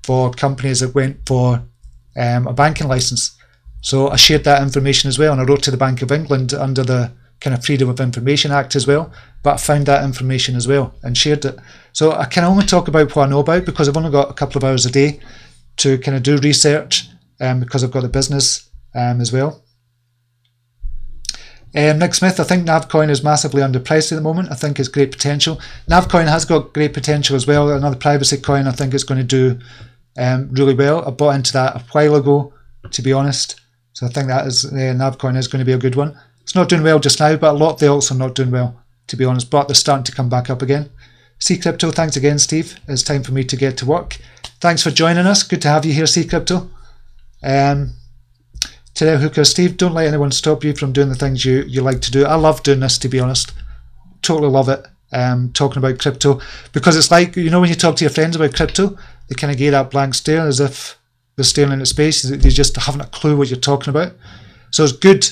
A: for companies that went for a banking license. So I shared that information as well, and I wrote to the Bank of England under the kind of Freedom of Information Act as well, but I found that information as well and shared it. So I can only talk about what I know about because I've only got a couple of hours a day to kind of do research because I've got the business as well. Nick Smith, I think Navcoin is massively underpriced at the moment. I think it's great potential. Navcoin has got great potential as well. Another privacy coin I think it's going to do really well. I bought into that a while ago, to be honest. So I think that is Navcoin is going to be a good one. It's not doing well just now, but a lot of the alts are not doing well, to be honest, but they're starting to come back up again. CYT-Crypto, thanks again, Steve. It's time for me to get to work. Thanks for joining us. Good to have you here, CYT-Crypto. Terrell Hooker, Steve, don't let anyone stop you from doing the things you like to do. I love doing this, to be honest. Totally love it, talking about crypto. Because it's like, you know, when you talk to your friends about crypto, they kind of get that blank stare as if they're staring into space. They just haven't a clue what you're talking about. So it's good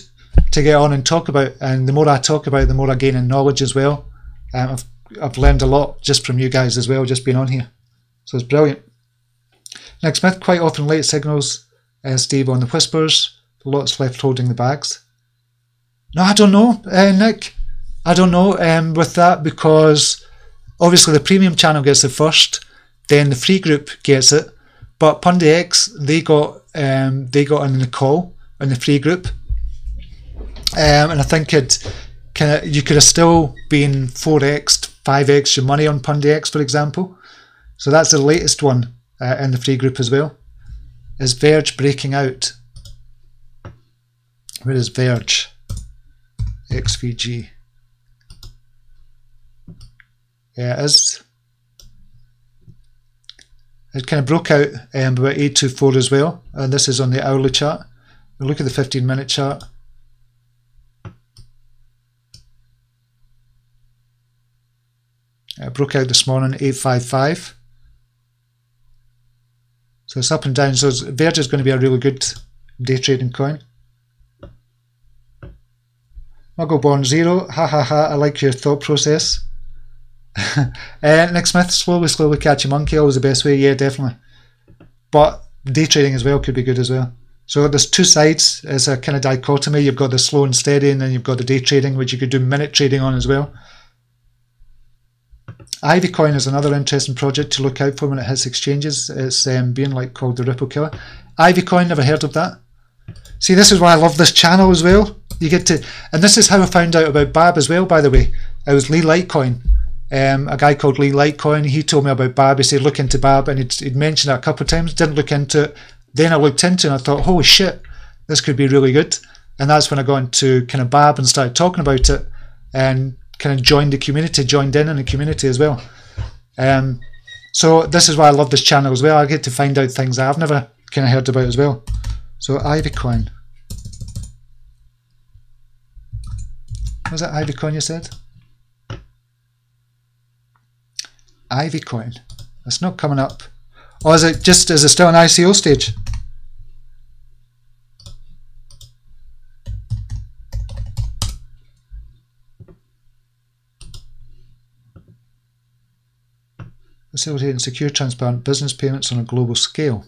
A: to get on and talk about. And the more I talk about it, the more I gain in knowledge as well. I've learned a lot just from you guys as well, just being on here. So it's brilliant. Nick Smith, quite often late signals, Steve, on the whispers. Lots left holding the bags. No, I don't know, Nick. I don't know with that, because obviously the premium channel gets it first, then the free group gets it. But Pundi X, they got in the call in the free group, and I think you could have still been 4x, 5x your money on Pundi X, for example. So that's the latest one in the free group as well. Is Verge breaking out? Where is Verge? XVG. Yeah, it is. It kind of broke out about 824 as well, and this is on the hourly chart. We'll look at the 15-minute chart. It broke out this morning, 855. So it's up and down. So Verge is going to be a really good day trading coin. Muggle Born Zero, ha ha ha, I like your thought process. Nick Smith, slowly catch a monkey, always the best way. Yeah, definitely. But day trading as well could be good as well. So there's two sides. It's a kind of dichotomy. You've got the slow and steady, and then you've got the day trading, which you could do minute trading on as well. Ivy Coin is another interesting project to look out for when it hits exchanges. It's being like called the Ripple Killer. Ivy Coin, never heard of that. See, this is why I love this channel as well. You get to, and this is how I found out about Babb as well, by the way. It was Lee Litecoin. A guy called Lee Litecoin, he told me about Babb. He said look into Babb, and he'd mentioned it a couple of times, didn't look into it. Then I looked into it and I thought, holy shit, this could be really good. And that's when I got into kind of Babb and started talking about it, and kind of joined the community, joined in the community as well. So this is why I love this channel as well. I get to find out things that I've never kind of heard about as well. So Ivy Coin. Was it Ivy Coin you said? Ivy Coin. It's not coming up. Or is it still an ICO stage? Facilitating secure, transparent business payments on a global scale.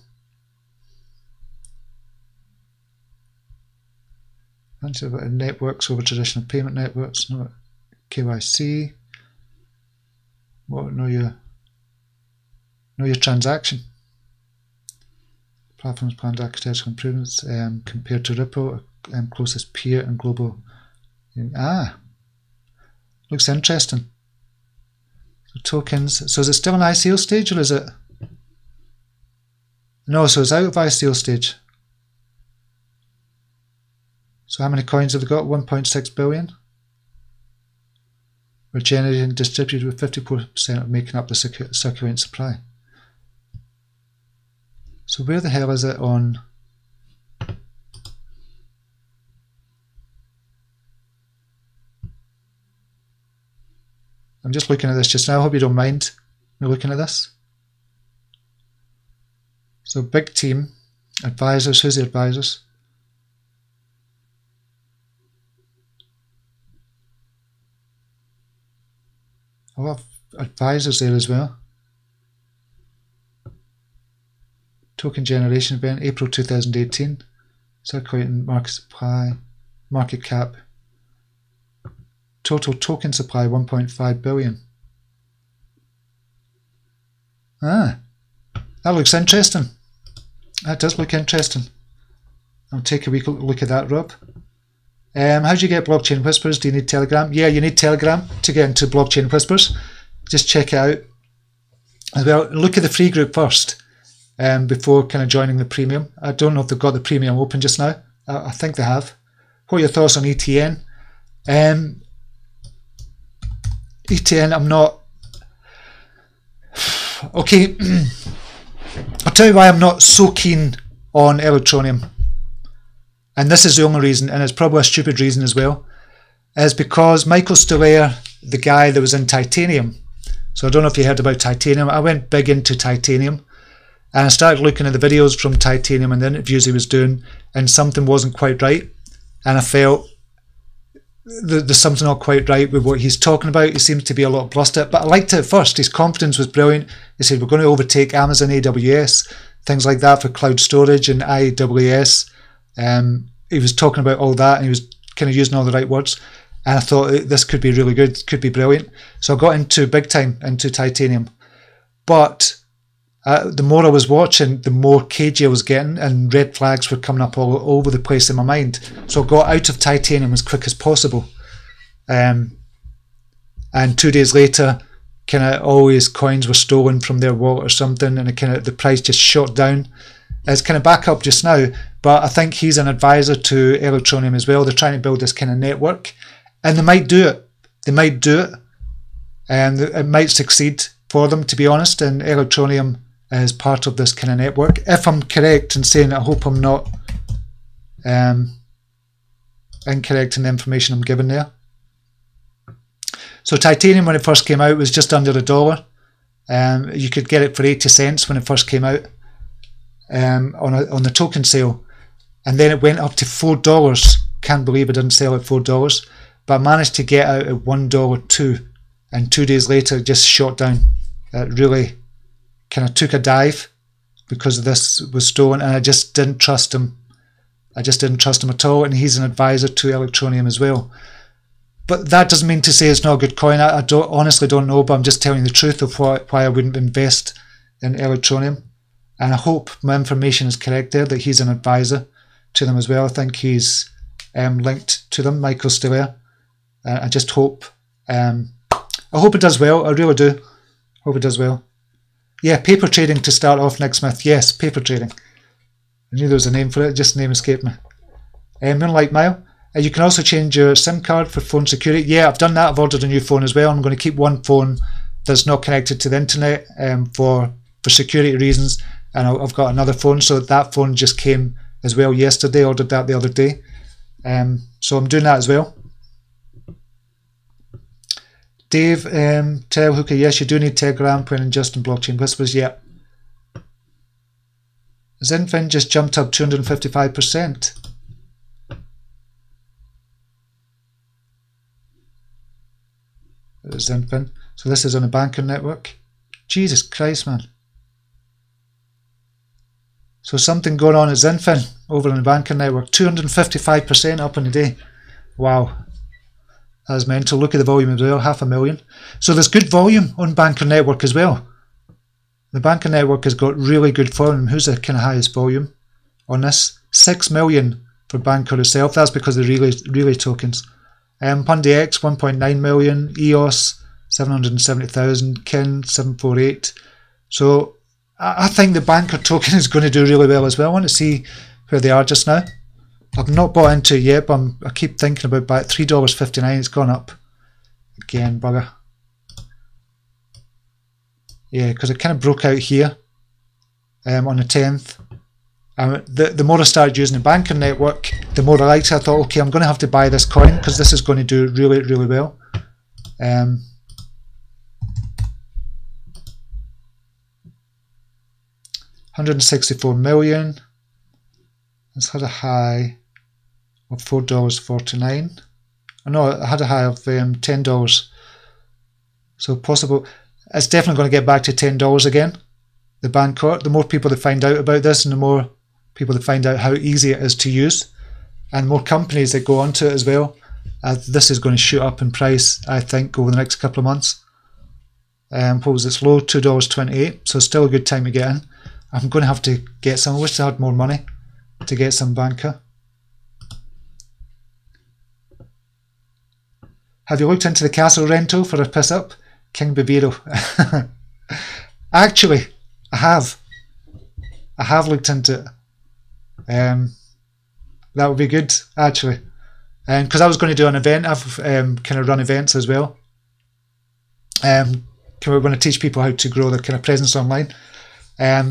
A: Networks over traditional payment networks. No KYC. What? Know your transaction. Platforms planned architectural improvements compared to Ripple, closest peer and global. Looks interesting. So tokens. So is it still an ICO stage, or is it? No, so it's out of ICO stage. So how many coins have they got? 1.6 billion. We're generated and distributed with 54% of making up the circulating supply. So where the hell is it on? I'm just looking at this just now. I hope you don't mind me looking at this. So big team, advisors, who's the advisors? A lot of advisors there as well. Token generation event, April 2018. Circulating market supply, market cap. Total token supply 1.5 billion. That looks interesting. That does look interesting. I'll take a wee look at that, Rob. How do you get Blockchain Whispers? Do you need Telegram? Yeah, you need Telegram to get into Blockchain Whispers. Just check it out. As well, look at the free group first before kind of joining the premium. I don't know if they've got the premium open just now. I think they have. What are your thoughts on ETN? ETN, I'm not... Okay, I'll tell you why I'm not so keen on Electronium. And this is the only reason, and it's probably a stupid reason as well, is because Michael Stolaire, the guy that was in Titanium, so I don't know if you heard about Titanium, I went big into Titanium, and I started looking at the videos from Titanium and the interviews he was doing, and something wasn't quite right, and I felt there's something not quite right with what he's talking about. He seems to be a lot bluster, but I liked it at first. His confidence was brilliant. He said we're going to overtake Amazon AWS, things like that for cloud storage and AWS. He was talking about all that, and he was kind of using all the right words, and I thought this could be really good, could be brilliant. So I got into big time into Titanium, but the more I was watching, the more cagey I was getting, and red flags were coming up all over the place in my mind. So I got out of Titanium as quick as possible, and 2 days later, kind of all his coins were stolen from their wallet or something, and the price just shot down. It's kind of back up just now, but I think he's an advisor to Electronium as well. They're trying to build this kind of network, and they might do it. They might do it, and it might succeed for them, to be honest. And Electronium is part of this kind of network. If I'm correct in saying, I hope I'm not incorrect in the information I'm giving there. So Titanium, when it first came out, was just under $1. You could get it for 80 cents when it first came out. on the token sale, and then it went up to $4. Can't believe I didn't sell at $4, but I managed to get out at $1.02, and 2 days later it just shot down. It really kind of took a dive because this was stolen, and I just didn't trust him. I just didn't trust him at all, and he's an advisor to Electroneum as well. But that doesn't mean to say it's not a good coin. I honestly don't know, but I'm just telling the truth of why I wouldn't invest in Electroneum. And I hope my information is correct there, that he's an advisor to them as well. I think he's linked to them, Michael Stiller. I just hope, I hope it does well. I really do. Hope it does well. Yeah, paper trading to start off, Nick Smith. Yes, paper trading. I knew there was a name for it, just the name escaped me. Moonlight Mile. You can also change your SIM card for phone security. Yeah, I've done that. I've ordered a new phone as well. I'm going to keep one phone that's not connected to the internet for security reasons. And I've got another phone, so that phone just came as well yesterday. I ordered that the other day. So I'm doing that as well. Dave, Hooker, yes, you do need Telegram when ingesting blockchain whispers. Yeah. Zenfin just jumped up 255%. Zenfin. So this is on a banker network. Jesus Christ, man. So something going on at Zenfin over on the banker network. 255% up in a day. Wow. That's mental. Look at the volume as well. 500,000. So there's good volume on banker network as well. The banker network has got really good volume. Who's the kind of highest volume on this? 6 million for banker itself. That's because of the relay tokens. Pundi X 1.9 million, EOS 770,000, Kin 748. So I think the banker token is going to do really well as well. I want to see where they are just now. I've not bought into it yet, but I keep thinking about buying. $3.59. It's gone up again, bugger. Yeah, because it kind of broke out here on the 10th. The more I started using the banker network, the more I liked it. I thought, okay, I'm going to have to buy this coin because this is going to do really, really well. 164 million. It's had a high of $4.49. No, it had a high of $10. So possible. It's definitely going to get back to $10 again. The Bancor. The more people that find out about this, and the more people that find out how easy it is to use, and more companies that go onto it as well, this is going to shoot up in price, I think, over the next couple of months. What was its low? $2.28. So still a good time to get in. I'm going to have to get some. I wish I had more money to get some banker. Have you looked into the castle rental for a piss up? King Bibiro. Actually, I have. I have looked into it. That would be good, actually. Because I was going to do an event. I've kind of run events as well. We're going to teach people how to grow their kind of presence online.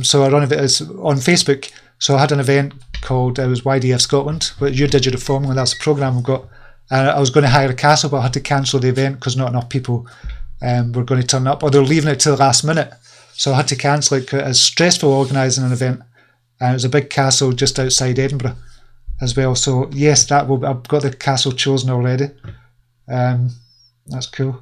A: So I run it on Facebook. So I had an event called, it was YDF Scotland, with Your Digital Formula. That's the program I've got. I was going to hire a castle, but I had to cancel the event because not enough people were going to turn up, or they're leaving it till the last minute. So I had to cancel it. It's stressful organising an event. And it was a big castle just outside Edinburgh as well. So yes, that will. I've got the castle chosen already. That's cool.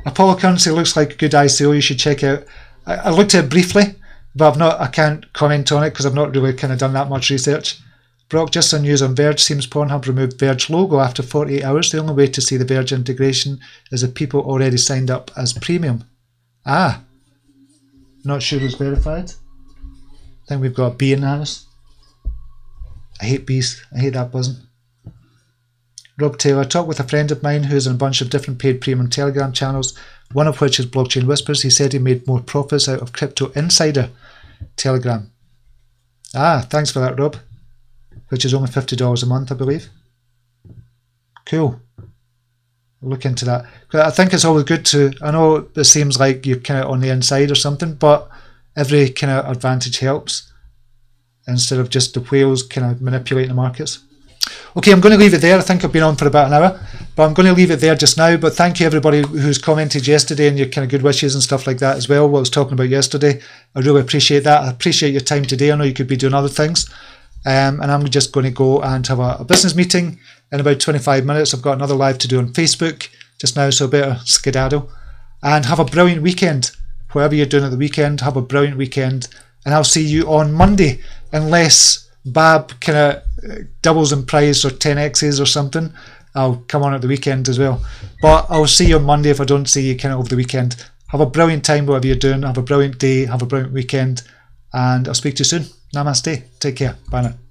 A: Apollo Currency looks like a good ICO. You should check out. I looked at it briefly, but I can't comment on it because I've not really kind of done that much research. Brock, just on news on Verge, seems Pornhub removed Verge logo after 48 hours. The only way to see the Verge integration is if people already signed up as premium. Ah, not sure it's verified. I think we've got a bee in the house. I hate bees. I hate that buzzing. Rob Taylor, I talked with a friend of mine who's on a bunch of different paid premium Telegram channels, one of which is Blockchain Whispers. He said he made more profits out of Crypto Insider Telegram. Ah, thanks for that, Rob. Which is only $50 a month, I believe. Cool. I'll look into that. I think it's always good to, I know it seems like you're kind of on the inside or something, but every kind of advantage helps instead of just the whales kind of manipulating the markets. Okay, I'm going to leave it there. I think I've been on for about an hour, but I'm going to leave it there just now. But thank you everybody who's commented yesterday and your kind of good wishes and stuff like that as well, what I was talking about yesterday. I really appreciate that. I appreciate your time today. I know you could be doing other things. And I'm just going to go and have a business meeting in about 25 minutes. I've got another live to do on Facebook just now, so a bit of skedaddle. And have a brilliant weekend. Whatever you're doing at the weekend, have a brilliant weekend. And I'll see you on Monday, unless Babb kind of doubles in price or 10x's or something. I'll come on at the weekend as well. But I'll see you on Monday if I don't see you kind of over the weekend. Have a brilliant time, whatever you're doing. Have a brilliant day. Have a brilliant weekend. And I'll speak to you soon. Namaste. Take care. Bye now.